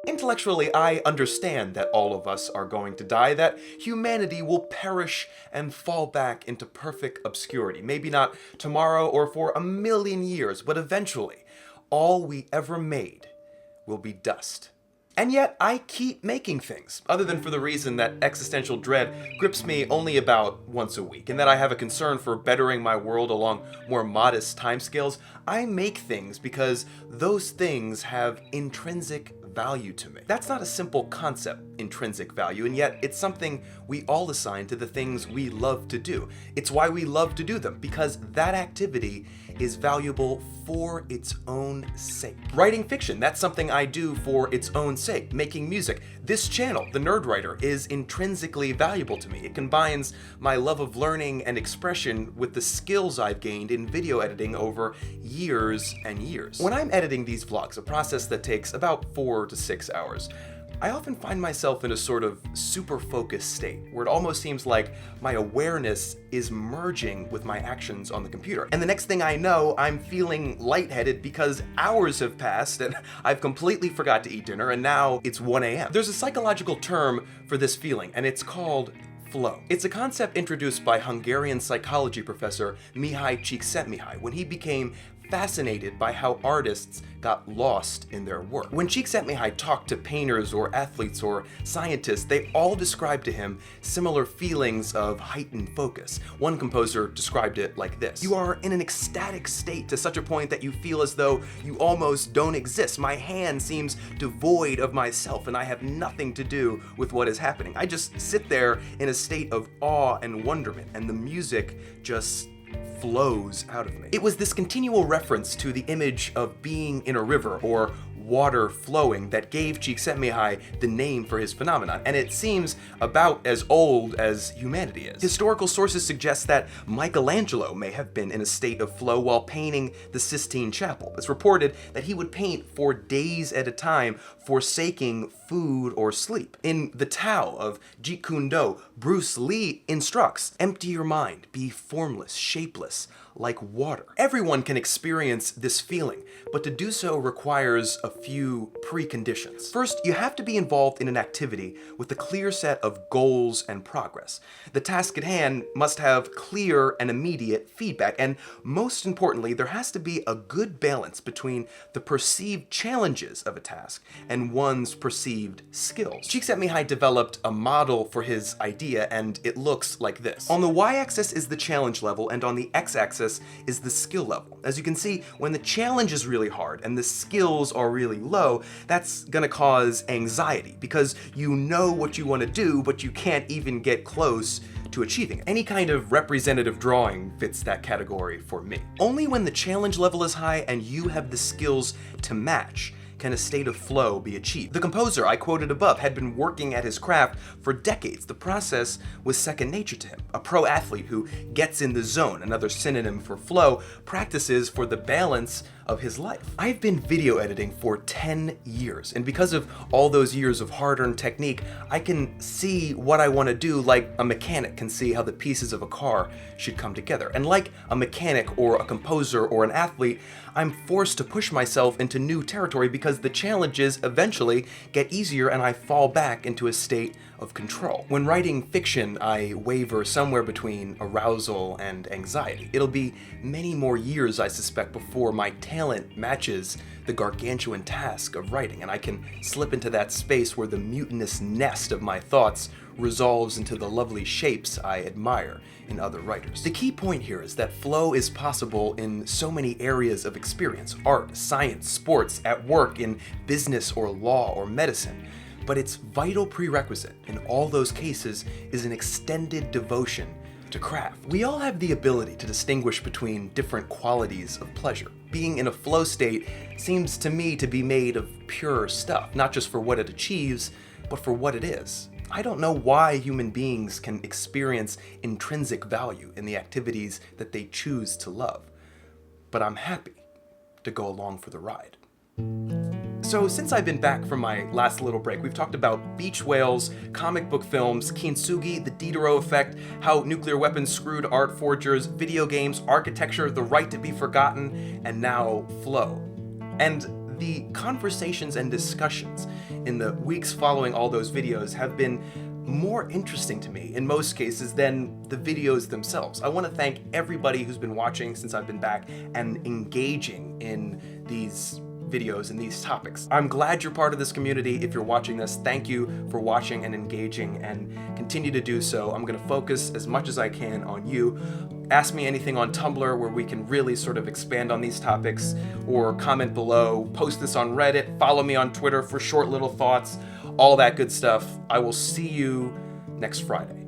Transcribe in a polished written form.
Intellectually, I understand that all of us are going to die, that humanity will perish and fall back into perfect obscurity. Maybe not tomorrow or for a million years, but eventually, all we ever made will be dust. And yet, I keep making things, other than for the reason that existential dread grips me only about once a week, and that I have a concern for bettering my world along more modest timescales. I make things because those things have intrinsic value to me. That's not a simple concept, intrinsic value, and yet it's something we all assign to the things we love to do. It's why we love to do them, because that activity is valuable for its own sake. Writing fiction, that's something I do for its own sake. Making music, this channel, The Nerd Writer, is intrinsically valuable to me. It combines my love of learning and expression with the skills I've gained in video editing over years and years. When I'm editing these vlogs, a process that takes about 4 to 6 hours, I often find myself in a sort of super focused state, where it almost seems like my awareness is merging with my actions on the computer. And the next thing I know, I'm feeling lightheaded because hours have passed and I've completely forgot to eat dinner, and now it's 1 a.m. There's a psychological term for this feeling, and it's called flow. It's a concept introduced by Hungarian psychology professor Mihaly Csikszentmihalyi when he became fascinated by how artists got lost in their work. When Csikszentmihalyi talked to painters or athletes or scientists, they all described to him similar feelings of heightened focus. One composer described it like this: "You are in an ecstatic state to such a point that you feel as though you almost don't exist. My hand seems devoid of myself and I have nothing to do with what is happening. I just sit there in a state of awe and wonderment, and the music just flows out of me." It was this continual reference to the image of being in a river or water flowing that gave Csikszentmihalyi the name for his phenomenon, and it seems about as old as humanity is. Historical sources suggest that Michelangelo may have been in a state of flow while painting the Sistine Chapel. It's reported that he would paint for days at a time, forsaking food or sleep. In The Tao of Jeet, Bruce Lee instructs, "Empty your mind, be formless, shapeless, like water." Everyone can experience this feeling, but to do so requires a few preconditions. First, you have to be involved in an activity with a clear set of goals and progress. The task at hand must have clear and immediate feedback, and most importantly, there has to be a good balance between the perceived challenges of a task and one's perceived skills. Csikszentmihalyi developed a model for his idea, and it looks like this. On the y-axis is the challenge level, and on the x-axis is the skill level. As you can see, when the challenge is really hard and the skills are really low, that's gonna cause anxiety because you know what you want to do, but you can't even get close to achieving it. Any kind of representative drawing fits that category for me. Only when the challenge level is high and you have the skills to match can a state of flow be achieved. The composer I quoted above had been working at his craft for decades. The process was second nature to him. A pro athlete who gets in the zone, another synonym for flow, practices for the balance of his life. I've been video editing for 10 years, and because of all those years of hard-earned technique, I can see what I want to do like a mechanic can see how the pieces of a car should come together. And like a mechanic or a composer or an athlete, I'm forced to push myself into new territory because the challenges eventually get easier and I fall back into a state of control. When writing fiction, I waver somewhere between arousal and anxiety. It'll be many more years, I suspect, before my talent matches the gargantuan task of writing, and I can slip into that space where the mutinous nest of my thoughts resolves into the lovely shapes I admire in other writers. The key point here is that flow is possible in so many areas of experience: art, science, sports, at work, in business or law or medicine. But its vital prerequisite in all those cases is an extended devotion to craft. We all have the ability to distinguish between different qualities of pleasure. Being in a flow state seems to me to be made of pure stuff, not just for what it achieves, but for what it is. I don't know why human beings can experience intrinsic value in the activities that they choose to love, but I'm happy to go along for the ride. So since I've been back from my last little break, we've talked about beach whales, comic book films, kintsugi, the Diderot effect, how nuclear weapons screwed art forgers, video games, architecture, the right to be forgotten, and now flow. And the conversations and discussions in the weeks following all those videos have been more interesting to me in most cases than the videos themselves. I want to thank everybody who's been watching since I've been back and engaging in these videos and these topics. I'm glad you're part of this community. If you're watching this, thank you for watching and engaging, and continue to do so. I'm going to focus as much as I can on you. Ask me anything on Tumblr where we can really sort of expand on these topics, or comment below, post this on Reddit, follow me on Twitter for short little thoughts, all that good stuff. I will see you next Friday.